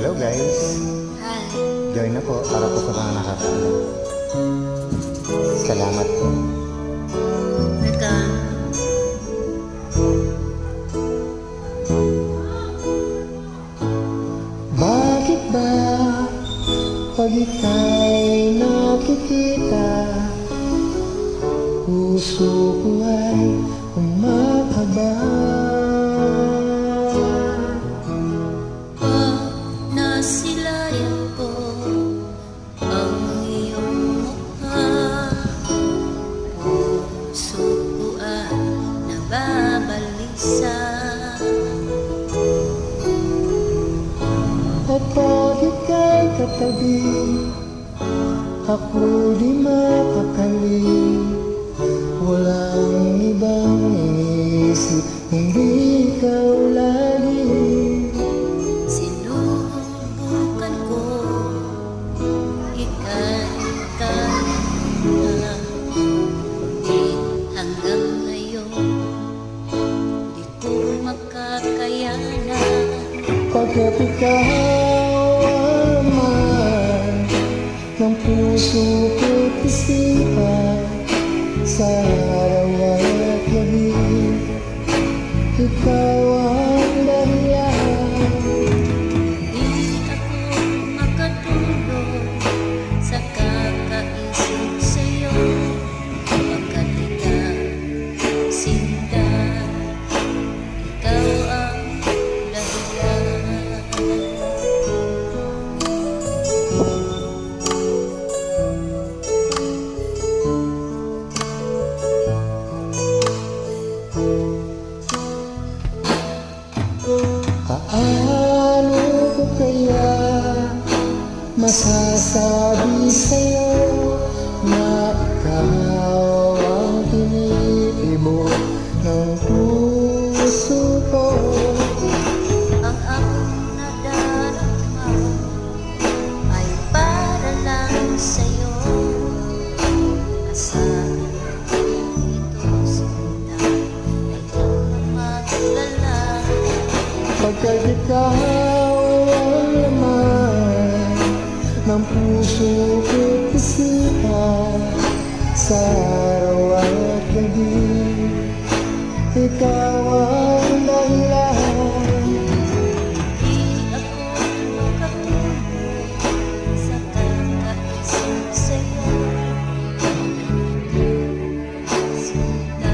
Hello guys, Hi. join na po para po sa mga nakakaalam. Salamat po. Welcome. Bakit ba pag ika'y nakikita, puso ko ay umakaba? Nasilayan ko ang iyong mukha, puso ko ay nababalisa. At pag ika'y katabi, ako di mapakali. Walang ibang inisip, hindi ikaw lagi. Sinubukan ko ikan-ikan na, ngunit hanggang ngayon di ko makakayanan. Pagkat ikaw ang laman ng puso ko't isipan, sa araw at gabi, ikaw ang dahilan. Di ako makatulog sa kakaisip sa'yo, pagkat ikaw sinta, ikaw ang dahilan. Paano ko kaya masasabi sa'yo na ikaw ang tinitibok ng puso ko? Ang aking nadarama ay para lang sa'yo. Asahan ito sinta, ay huwag na maglala. Pagkat ikaw ang laman ng puso ko't isipan, sa araw at gabi, ikaw ang dahilan. Di ako makatulog sa kakaisip sa'yo, sinta,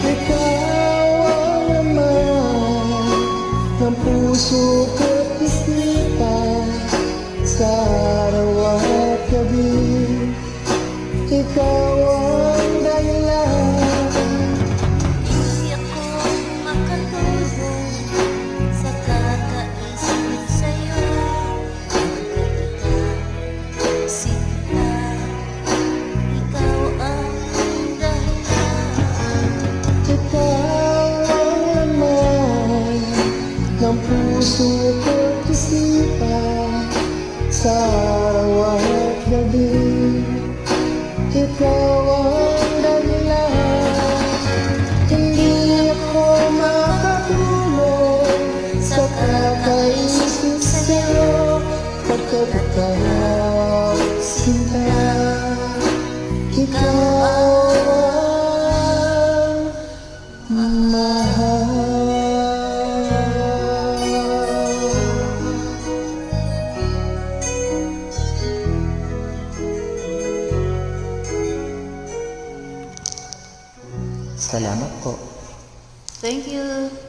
ikaw ang puso ko't isipan, sa araw at gabi, ikaw ang dahilan. di ako makatulog sa kakaisip sa'yo, pagkat ikaw sinta, ikaw ang dahilan. Ikaw ang laman ng puso ko't isipan, sa araw at gabi, ikaw ang dahilan. Hindi ako makatulog sa kakaisip sa'yo, pagkat ikaw sinta, ikaw ang mahal. Salamat po. Thank you.